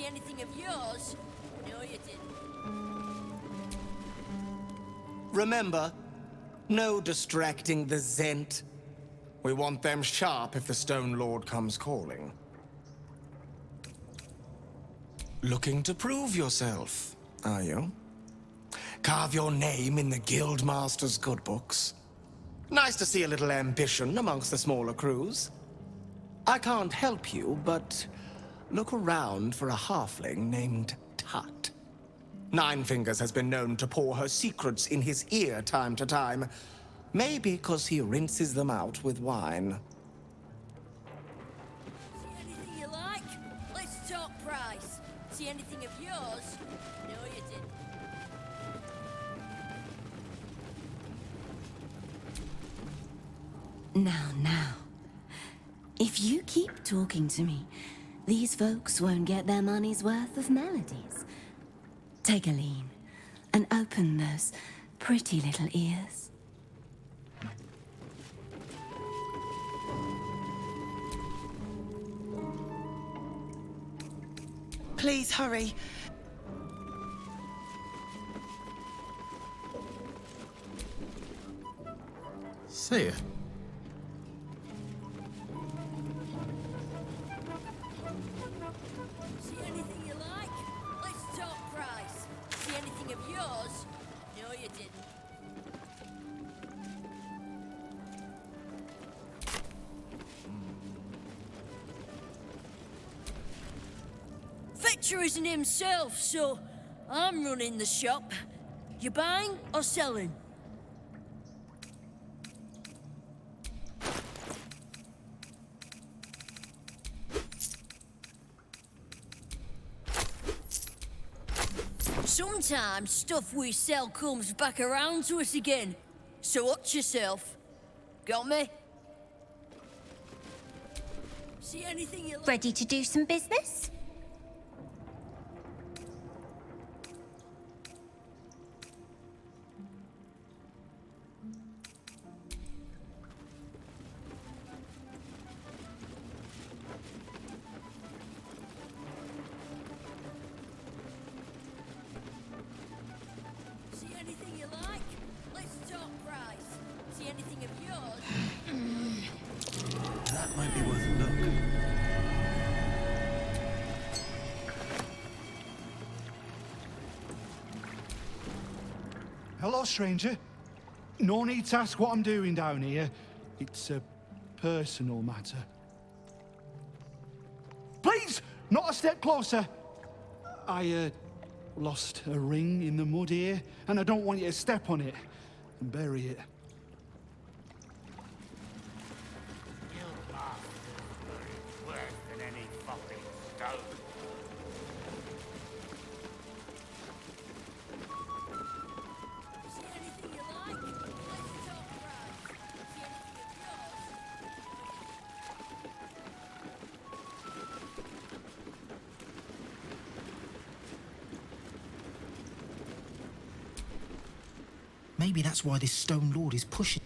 See anything of yours? No, you didn't. Remember, no distracting the Zent. We want them sharp if the Stone Lord comes calling. Looking to prove yourself, are you? Carve your name in the Guildmaster's good books. Nice to see a little ambition amongst the smaller crews. I can't help you, but look around for a halfling named Tut. Nine Fingers has been known to pour her secrets in his ear time to time. Maybe 'cause he rinses them out with wine. See anything you like? Let's talk price. See anything of yours? No, you didn't. Now. If you keep talking to me, these folks won't get their money's worth of melodies. Take a lean and open those pretty little ears. Please hurry. See ya. See anything you like? Let's talk price. See anything of yours? No, you didn't. Fetcher isn't himself, so I'm running the shop. You buying or selling? Sometimes stuff we sell comes back around to us again. So watch yourself. Got me? See anything you like? Ready to do some business? See anything you like? Let's talk price. See anything of yours? That might be worth a look. Hello, stranger. No need to ask what I'm doing down here. It's a personal matter. Please, not a step closer. I lost a ring in the mud here, and I don't want you to step on it and bury it. Worse than any fucking stone. See anything you like? Let's talk price. See anything of yours? Maybe that's why this Stone Lord is pushing.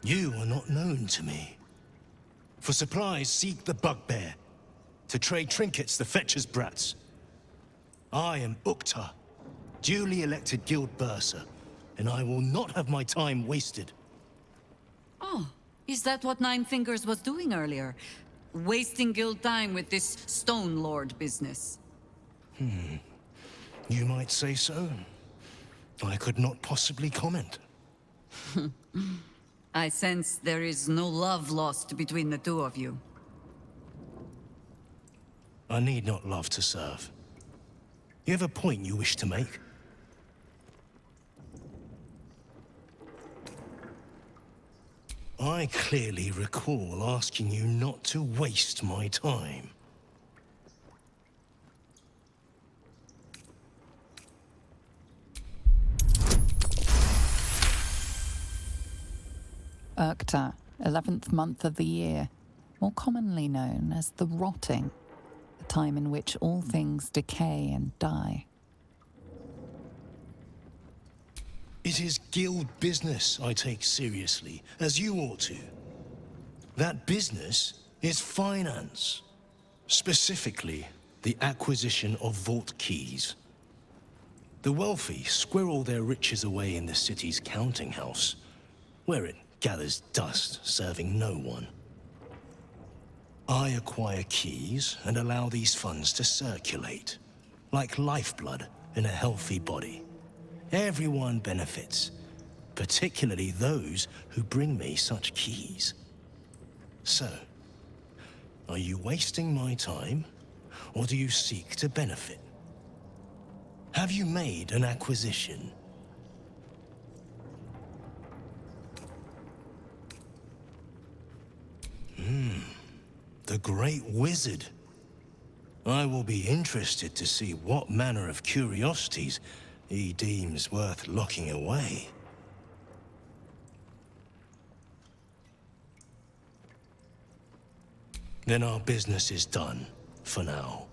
You are not known to me. For supplies, seek the Bugbear. To trade trinkets, the Fetcher's Brats. I am Ukta, duly elected Guild Bursar, and I will not have my time wasted. Oh, is that what Nine Fingers was doing earlier? Wasting guild time with this Stone Lord business? You might say so. I could not possibly comment. I sense there is no love lost between the two of you. I need not love to serve. You have a point you wish to make? I clearly recall asking you not to waste my time. Urkta, 11th month of the year, more commonly known as the Rotting. The time in which all things decay and die. It is guild business I take seriously, as you ought to. That business is finance. Specifically, the acquisition of vault keys. The wealthy squirrel their riches away in the city's counting house, where it gathers dust, serving no one. I acquire keys and allow these funds to circulate, like lifeblood in a healthy body. Everyone benefits, particularly those who bring me such keys. So, are you wasting my time, or do you seek to benefit? Have you made an acquisition? The Great Wizard. I will be interested to see what manner of curiosities he deems worth locking away. Then our business is done, for now.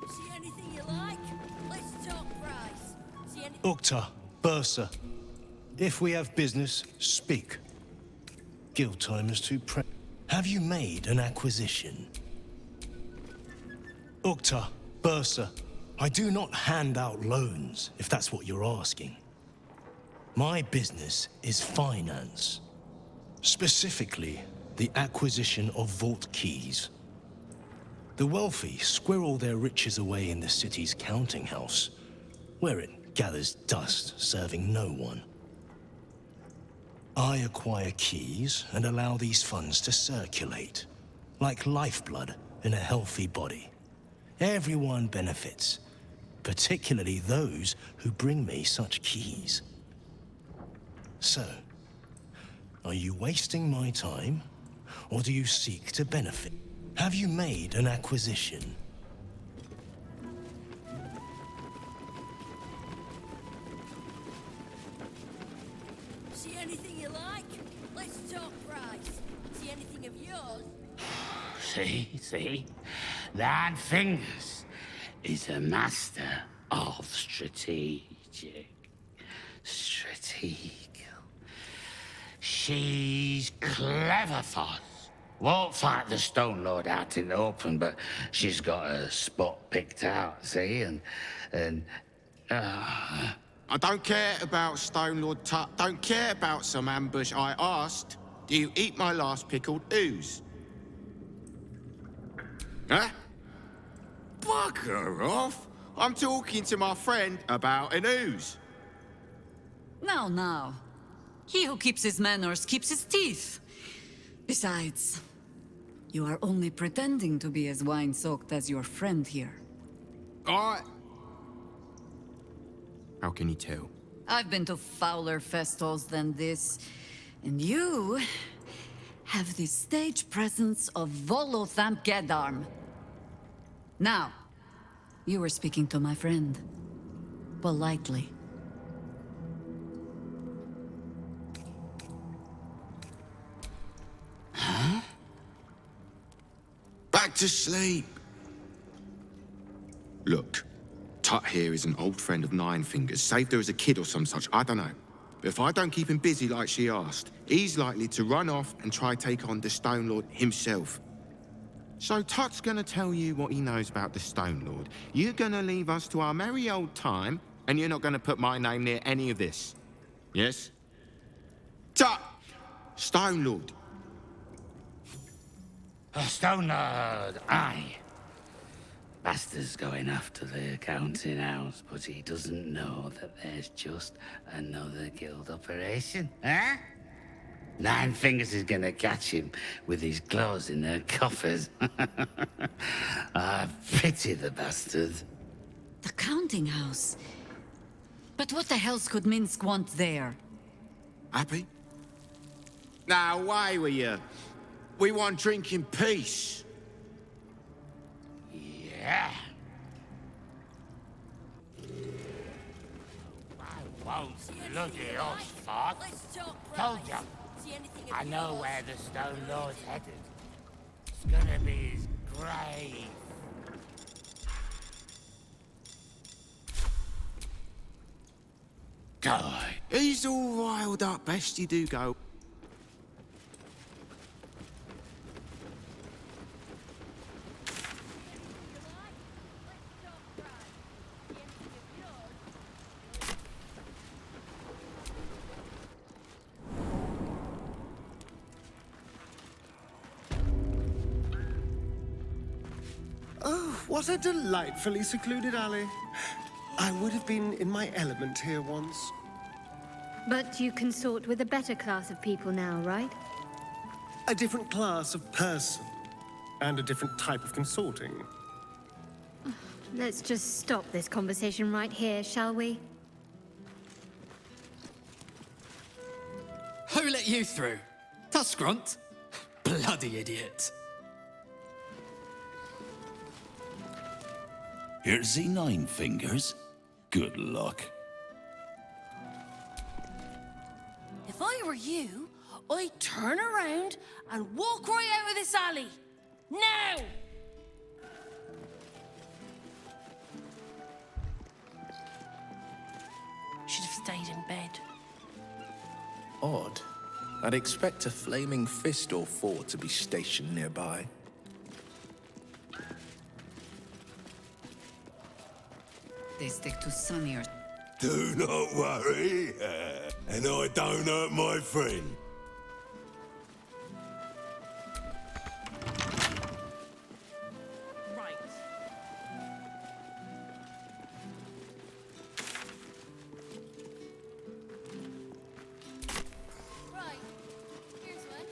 See anything you like? Let's talk price. See any... Ukta, Bursa, if we have business, speak. Guild time is too Have you made an acquisition? Ukta, Bursa, I do not hand out loans, if that's what you're asking. My business is finance. Specifically, the acquisition of vault keys. The wealthy squirrel their riches away in the city's counting house, where it gathers dust, serving no one. I acquire keys and allow these funds to circulate, like lifeblood in a healthy body. Everyone benefits, particularly those who bring me such keys. So, are you wasting my time, or do you seek to benefit? Have you made an acquisition? See anything you like? Let's talk price. See anything of yours? See? 9 Fingers is a master of strategic. She's clever, Foss. Won't fight the Stone Lord out in the open, but she's got a spot picked out, see? And I don't care about Stone Lord Tut. Don't care about some ambush. I asked, do you eat my last pickled ooze? Huh? Bugger off! I'm talking to my friend about an ooze. Now. He who keeps his manners keeps his teeth. Besides, you are only pretending to be as wine-soaked as your friend here. How can you tell? I've been to fouler festivals than this, and you have the stage presence of Volothamp Gedarm. Now, you were speaking to my friend. Politely. Back to sleep. Look, Tut here is an old friend of 9 Fingers. Saved her as a kid or some such, I don't know. But if I don't keep him busy like she asked, he's likely to run off and try take on the Stone Lord himself. So Tut's gonna tell you what he knows about the Stone Lord. You're gonna leave us to our merry old time, and you're not gonna put my name near any of this. Yes? Tut! Stone Lord. Stone Lord, aye. Bastard's going after the counting house, but he doesn't know that there's just another guild operation, huh? 9 Fingers is gonna catch him with his claws in their coffers. I pity the bastard. The counting house? But what the hells could Minsk want there? Happy? Now, away with you. We want drink in peace. Yeah. Bloody horse fart. Let's talk Told price. ya. See anything of I know yours? where the Stone Lord's headed. It's gonna be his grave. Die. He's all riled up, best you do go. Oh, what a delightfully secluded alley. I would have been in my element here once. But you consort with a better class of people now, right? A different class of person, and a different type of consorting. Let's just stop this conversation right here, shall we? Who let you through? Tuskrunt? Bloody idiot. Here's the 9 fingers. Good luck. If I were you, I'd turn around and walk right out of this alley. Now! Should have stayed in bed. Odd. I'd expect a flaming fist or 4 to be stationed nearby. They stick to sunnier. Do not worry, and I don't hurt my friend. Right. Right. Here's one.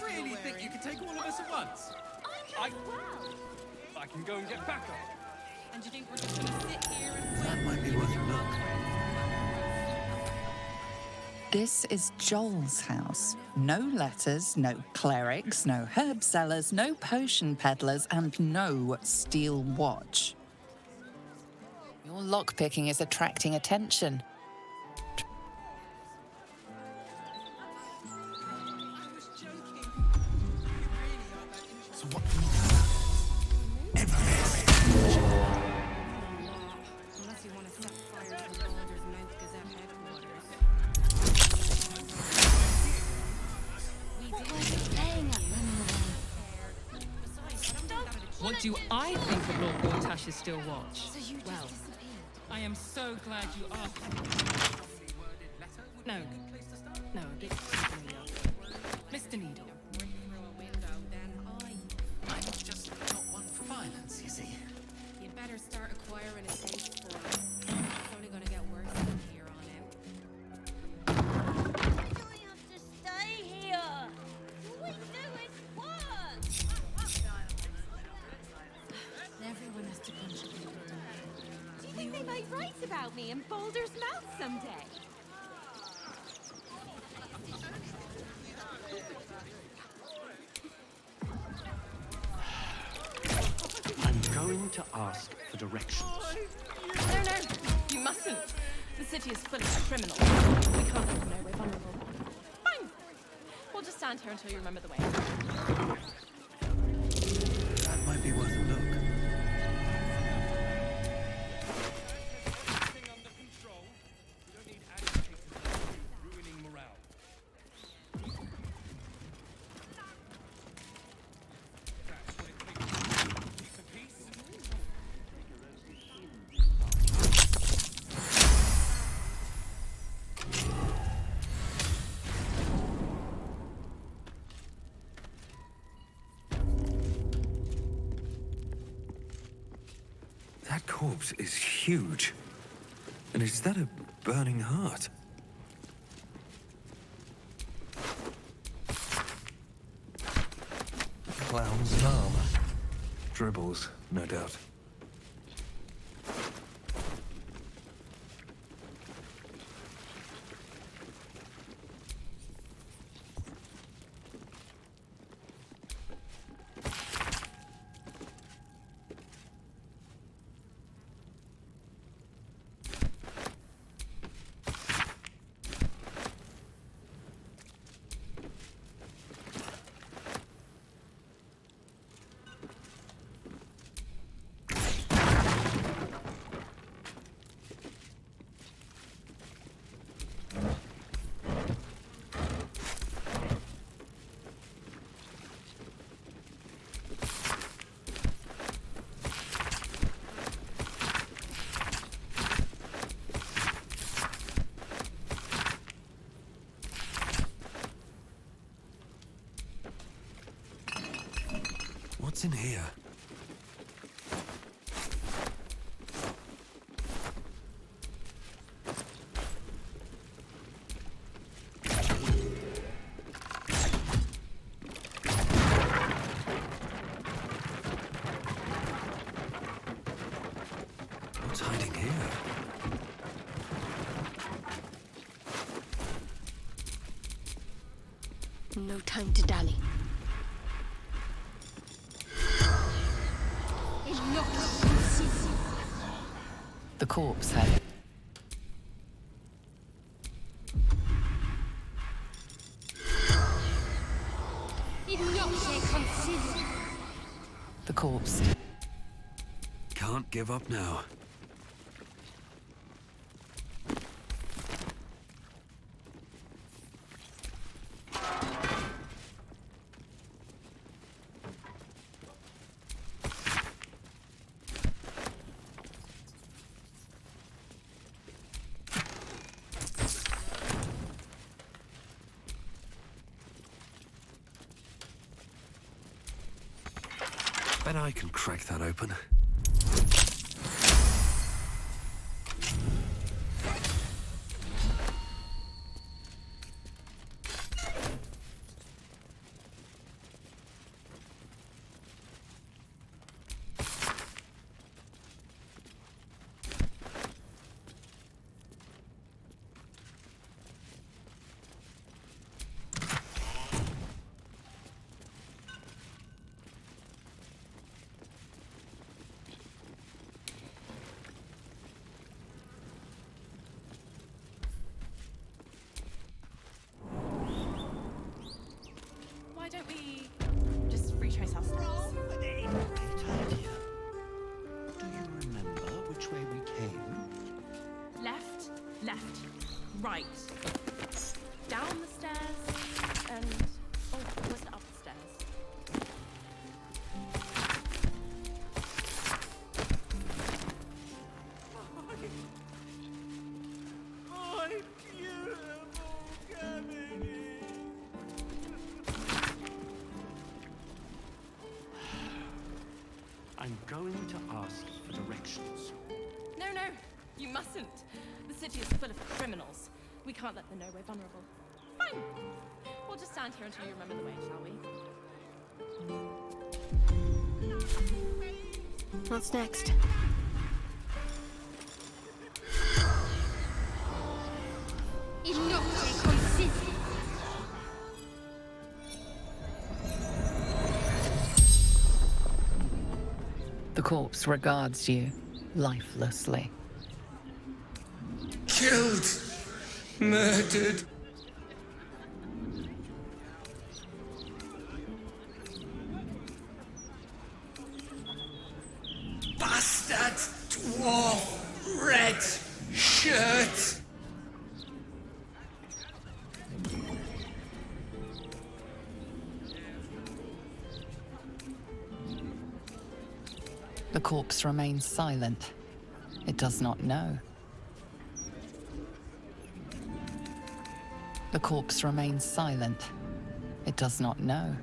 Really think you could take all of us at once? I can go and get back up. And you think we're just gonna sit here and That might be worth a look. This is Joel's house. No letters, no clerics, no herb sellers, no potion peddlers, and no steel watch. Your lockpicking is attracting attention. So what can we do? Unless you want to set fire to the Baldur's Mouth Gazette headquarters. What do I think of Lord Gortash's still watch? Well, I am so glad you asked. No. No, a bit familiar. Mr. Needle. I'm just not one for violence, you see. You'd better start acquiring a taste for it. It's only going to get worse from here on out. why do I have to stay here? All we do is work. Everyone has to contribute. Do you think they might write about me in Baldur's Mouth someday? I'm going to ask for directions. No, you mustn't. The city is full of criminals. We can't let them know we're vulnerable. Fine. We'll just stand here until you remember the way. That might be worth a look. That corpse is huge. And is that a burning heart? Clowns in armor. Dribbles, no doubt. What's in here? What's hiding here? No time to dally. The corpse had... The corpse. Can't give up now. Bet I can crack that open. Why don't we just retrace our steps? Great idea. Do you remember which way we came? Left, left, right. Down the stairs, and... Oh, was it up the stairs? My beautiful cabin. I'm going to ask for directions. No, no, you mustn't. The city is full of criminals. We can't let them know we're vulnerable. Fine. We'll just stand here until you remember the way, shall we? What's next? The corpse regards you lifelessly. Killed. Murdered. Bastard dwarf. Red shirt. The corpse remains silent. It does not know. The corpse remains silent. It does not know.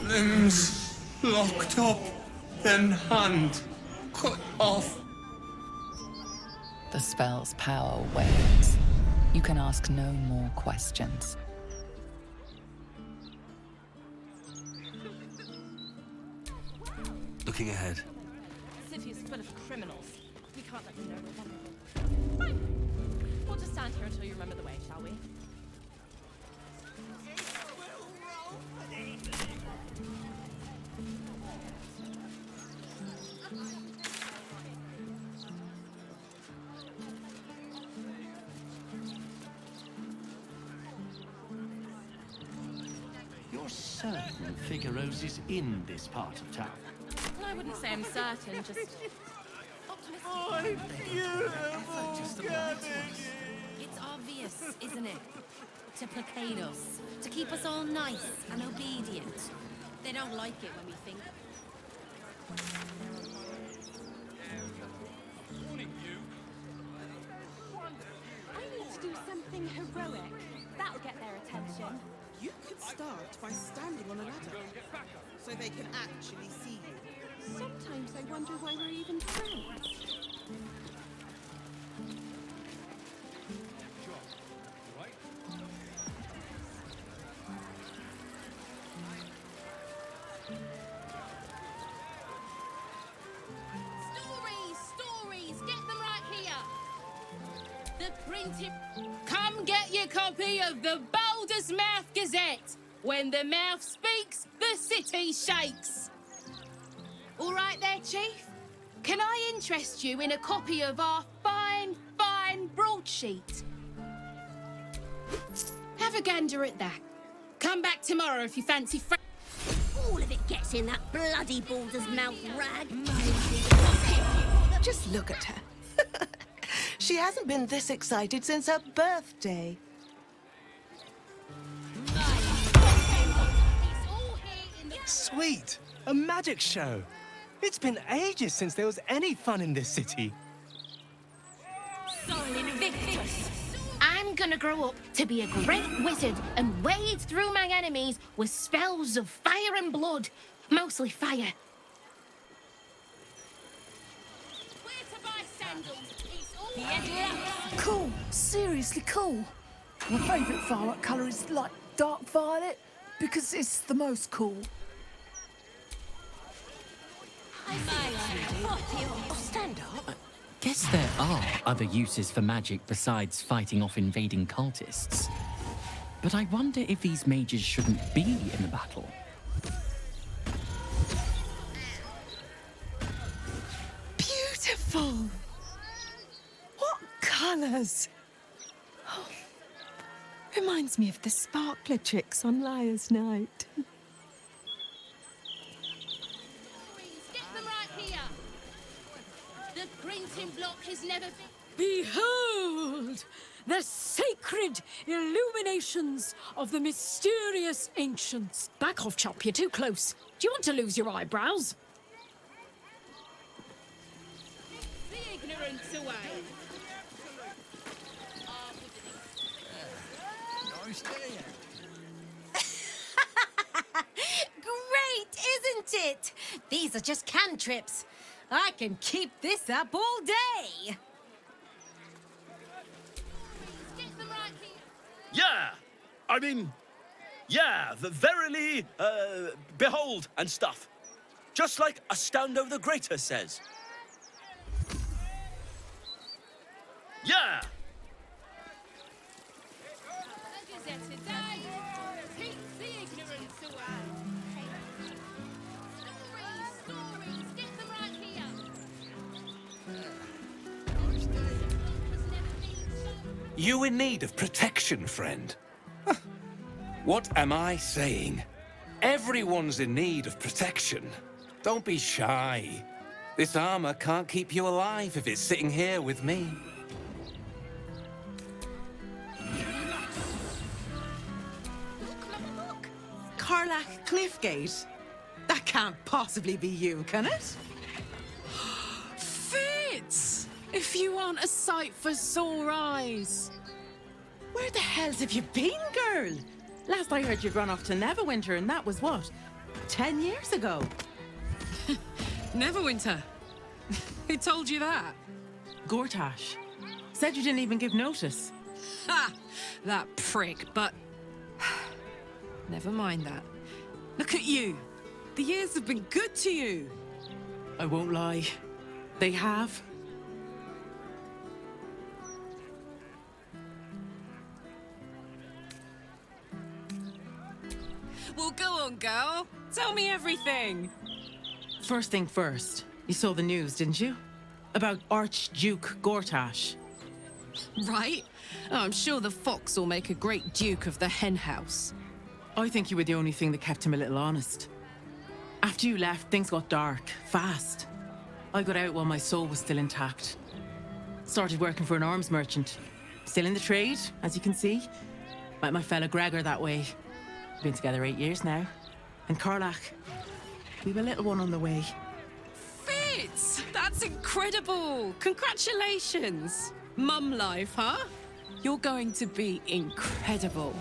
Limbs locked up, then hand cut off. The spell's power wanes. You can ask no more questions. Looking ahead. The city is full of criminals. We can't let them know we're vulnerable. Fine. We'll just stand here until you remember the way, shall we? You're certain Figaro's is in this part of town? I wouldn't say I'm certain, just optimistic. My beautiful cabin. It's obvious, isn't it? To placate us, to keep us all nice and obedient. They don't like it when we think. I need to do something heroic. That'll get their attention. You could start by standing on a ladder, so they can actually see you. Sometimes I wonder why we're even friends. Stories, get them right here. The printed... Come get your copy of the Baldur's Mouth Gazette. When the mouth speaks, the city shakes. All right there, Chief. Can I interest you in a copy of our fine broadsheet? Have a gander at that. Come back tomorrow if you fancy... All of it gets in that bloody Baldur's Mouth rag. Just look at her. She hasn't been this excited since her birthday. Sweet! A magic show! It's been ages since there was any fun in this city. I'm gonna grow up to be a great wizard and wade through my enemies with spells of fire and blood. Mostly fire. Where to buy sandals? It's all Cool. Seriously cool. My favourite violet colour is like dark violet because it's the most cool. Stand up. Guess there are other uses for magic besides fighting off invading cultists. But I wonder if these mages shouldn't be in the battle. Beautiful. What colours? Oh, reminds me of the sparkler tricks on Liar's Night. Get them right here. The printing block has never been... Behold! The sacred illuminations of the mysterious ancients. Back off, chap, you're too close. Do you want to lose your eyebrows? The ignorance away. Great, isn't it? These are just cantrips. I can keep this up all day. Yeah! I mean, yeah, verily, behold and stuff. Just like Astondo the Greater says. Yeah! You in need of protection, friend? Huh. What am I saying? Everyone's in need of protection. Don't be shy. This armor can't keep you alive if it's sitting here with me. Carlac Cliffgate? That can't possibly be you, can it? Fitz! If you aren't a sight for sore eyes. Where the hells have you been, girl? Last I heard you'd run off to Neverwinter, and that was what? 10 years ago? Neverwinter? Who told you that? Gortash. Said you didn't even give notice. Ha! That prick, but... Never mind that. Look at you. The years have been good to you. I won't lie. They have. Well, go on, girl. Tell me everything. First thing first, you saw the news, didn't you? About Archduke Gortash. Right? Oh, I'm sure the fox will make a great duke of the hen house. I think you were the only thing that kept him a little honest. After you left, things got dark, fast. I got out while my soul was still intact. Started working for an arms merchant. Still in the trade, as you can see. Met my fella Gregor that way. Been together 8 years now. And Carlac, we've a little one on the way. Fitz! That's incredible! Congratulations! Mum life, huh? You're going to be incredible.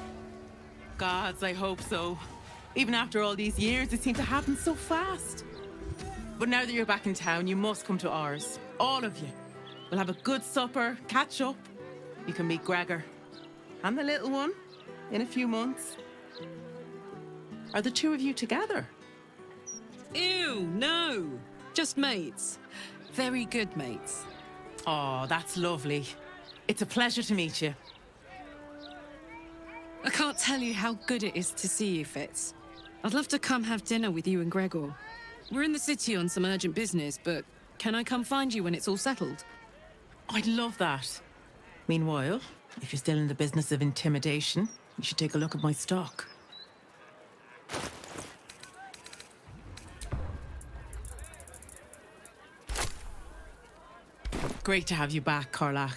Gods, I hope so. Even after all these years, it seemed to happen so fast. But now that you're back in town, you must come to ours. All of you. We'll have a good supper, catch up. You can meet Gregor. And the little one in a few months. Are the two of you together? Ew, no. Just mates. Very good mates. Oh, that's lovely. It's a pleasure to meet you. I can't tell you how good it is to see you, Fitz. I'd love to come have dinner with you and Gregor. We're in the city on some urgent business, but can I come find you when it's all settled? I'd love that. Meanwhile, if you're still in the business of intimidation, you should take a look at my stock. Great to have you back, Karlach.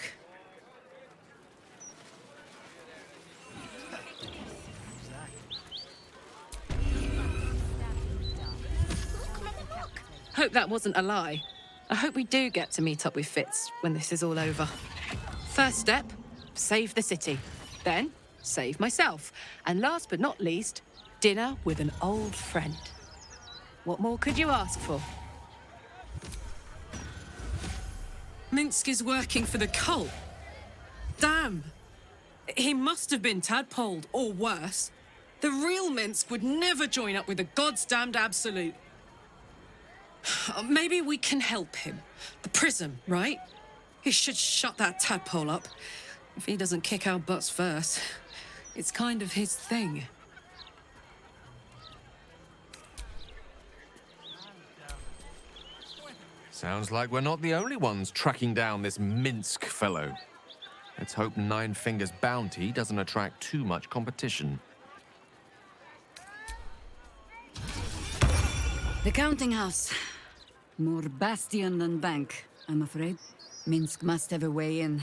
Hope that wasn't a lie. I hope we do get to meet up with Fitz when this is all over. First step, save the city. Then, save myself. And last but not least, dinner with an old friend. What more could you ask for? Minsk is working for the cult. Damn. He must have been tadpoled, or worse. The real Minsk would never join up with the goddamned Absolute. Maybe we can help him. The prism, right? He should shut that tadpole up. If he doesn't kick our butts first. It's kind of his thing. Sounds like we're not the only ones tracking down this Minsk fellow. Let's hope Nine Fingers' bounty doesn't attract too much competition. The counting house. More bastion than bank, I'm afraid. Minsk must have a way in.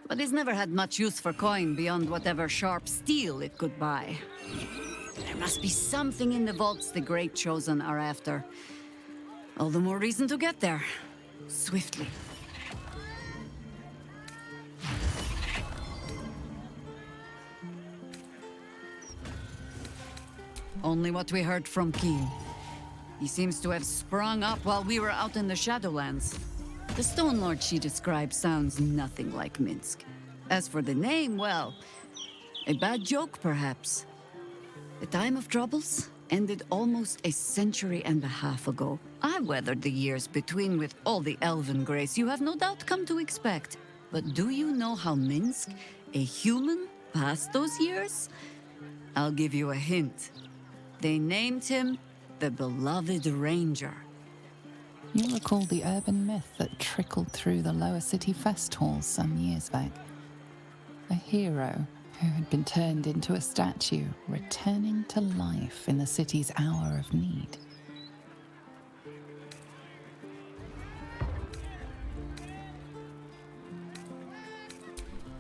But he's never had much use for coin beyond whatever sharp steel it could buy. There must be something in the vaults the Great Chosen are after. All the more reason to get there. Swiftly. Only what we heard from Keen. He seems to have sprung up while we were out in the Shadowlands. The Stone Lord she describes sounds nothing like Minsk. As for the name, well, a bad joke, perhaps. The time of troubles ended almost a century and a half ago. I weathered the years between with all the elven grace you have no doubt come to expect. But do you know how Minsk, a human, passed those years? I'll give you a hint. They named him the Beloved Ranger. You recall the urban myth that trickled through the lower city fest halls some years back. A hero who had been turned into a statue, returning to life in the city's hour of need.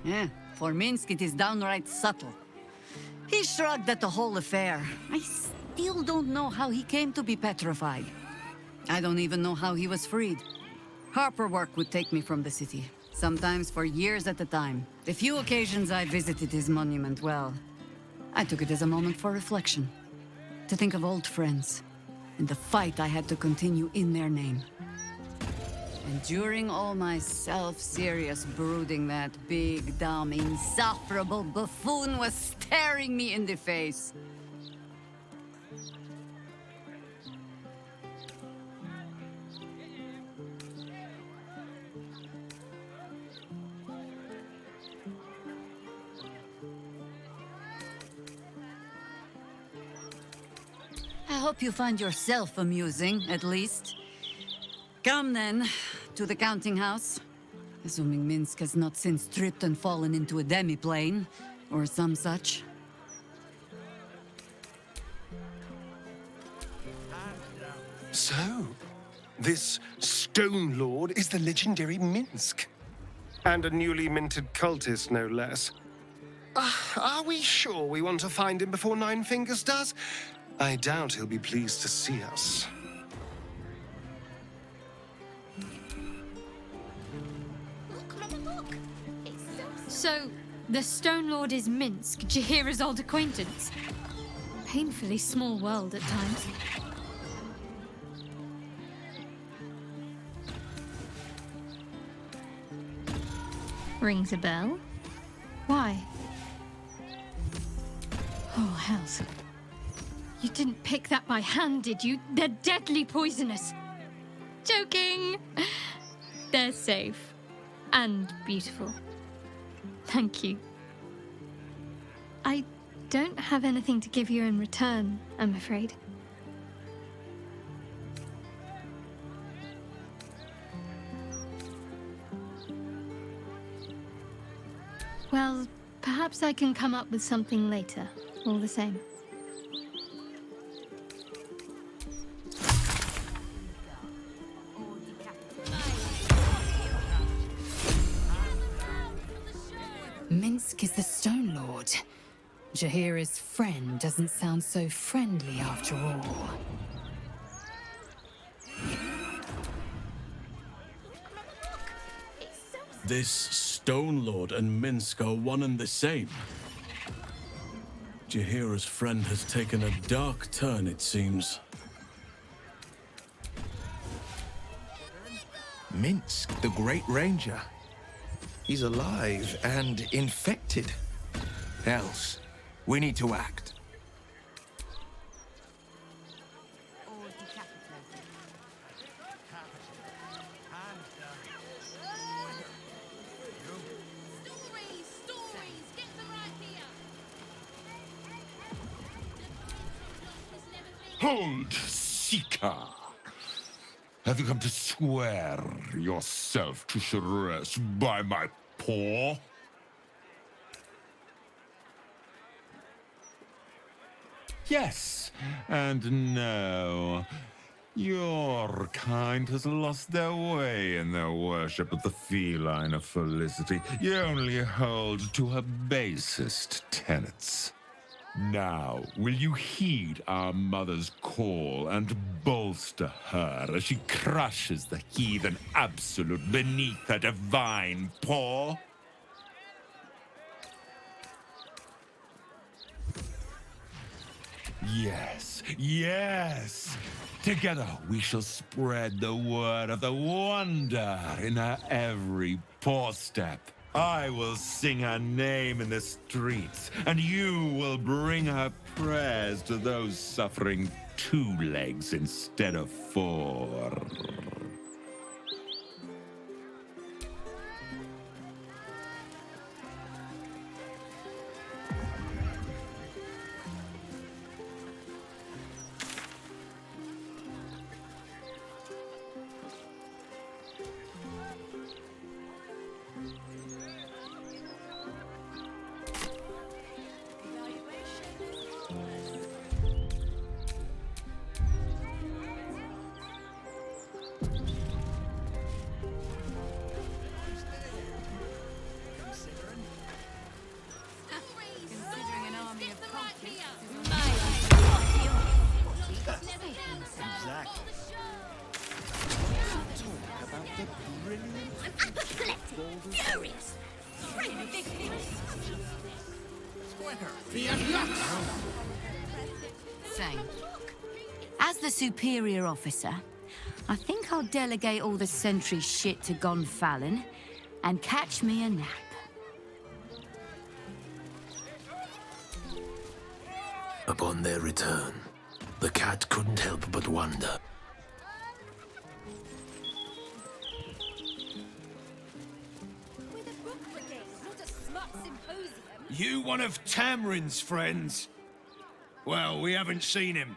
Yeah, for Minsk it is downright subtle. He shrugged at the whole affair. I still don't know how he came to be petrified. I don't even know how he was freed. Harper work would take me from the city, sometimes for years at a time. The few occasions I visited his monument, well, I took it as a moment for reflection. To think of old friends, and the fight I had to continue in their name. And during all my self-serious brooding, that big, dumb, insufferable buffoon was staring me in the face. I hope you find yourself amusing, at least. Come then, to the counting house. Assuming Minsk has not since tripped and fallen into a demi-plane, or some such. So, this Stone Lord is the legendary Minsk. And a newly minted cultist, no less. Are we sure we want to find him before Nine Fingers does? I doubt he'll be pleased to see us. So, the Stone Lord is Minsk, Jahira's old acquaintance. Painfully small world at times. Rings a bell? Why? Oh, hells. You didn't pick that by hand, did you? They're deadly poisonous. Joking! They're safe. And beautiful. Thank you. I don't have anything to give you in return, I'm afraid. Well, perhaps I can come up with something later, all the same. Minsk is the Stone Lord. Jahira's friend doesn't sound so friendly after all. This Stone Lord and Minsk are one and the same. Jahira's friend has taken a dark turn, it seems. Minsk, the Great Ranger. He's alive and infected. Else, we need to act. Hold, Seeker! Have you come to swear yourself to Sharess by my paw? Yes, and no. Your kind has lost their way in their worship of the feline of Felicity. You only hold to her basest tenets. Now, will you heed our mother's call and bolster her as she crushes the heathen absolute beneath her divine paw? Yes, yes! Together we shall spread the word of the wonder in her every paw step. I will sing her name in the streets, and you will bring her prayers to those suffering 2 legs instead of 4. As the superior officer, I think I'll delegate all the sentry shit to Gonfalon and catch me a nap. Upon their return, the cat couldn't help but wonder. You one of Tamrin's friends? Well, we haven't seen him.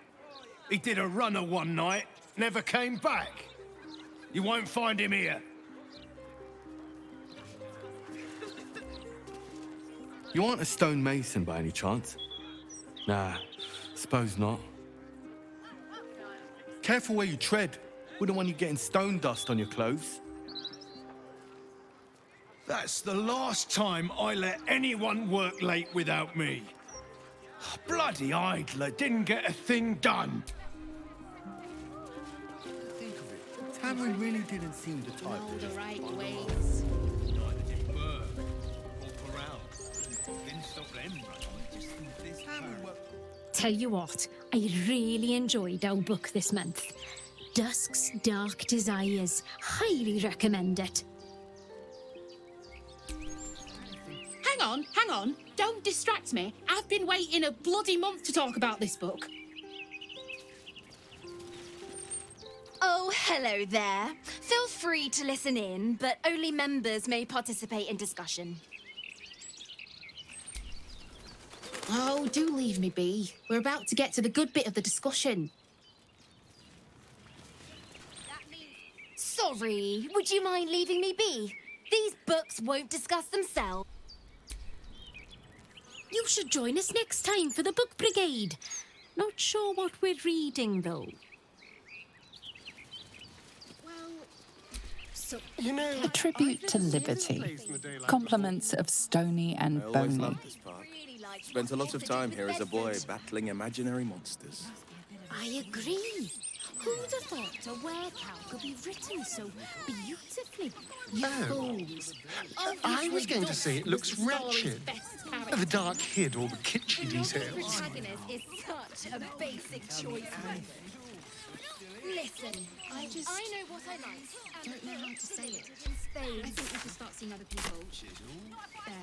He did a runner one night, never came back. You won't find him here. You aren't a stonemason by any chance? Nah, suppose not. Careful where you tread. Wouldn't want you getting stone dust on your clothes. That's the last time I let anyone work late without me. Bloody idler didn't get a thing done. Think of it. Tamrin really didn't seem the type All to the just right bundle ways. up. Neither did Burr or Tell you what, I really enjoyed our book this month. Dusk's Dark Desires. Highly recommend it. Hang on. Don't distract me. I've been waiting a bloody month to talk about this book. Oh, hello there. Feel free to listen in, but only members may participate in discussion. Oh, do leave me be. We're about to get to the good bit of the discussion. Sorry, would you mind leaving me be? These books won't discuss themselves. You should join us next time for the Book Brigade. Not sure what we're reading, though. You know, A tribute to liberty. Compliments of Stony and I always Boney. loved this park. Spent a lot of time here as a boy battling imaginary monsters. I agree. Who'd have thought a werecow could be written so beautifully? You fools. I was going to say it looks wretched. The dark hid all the kitschy details. Protagonist is such a basic choice. Listen, I know what I like. Don't know how to say it. I think we should start seeing other people. There.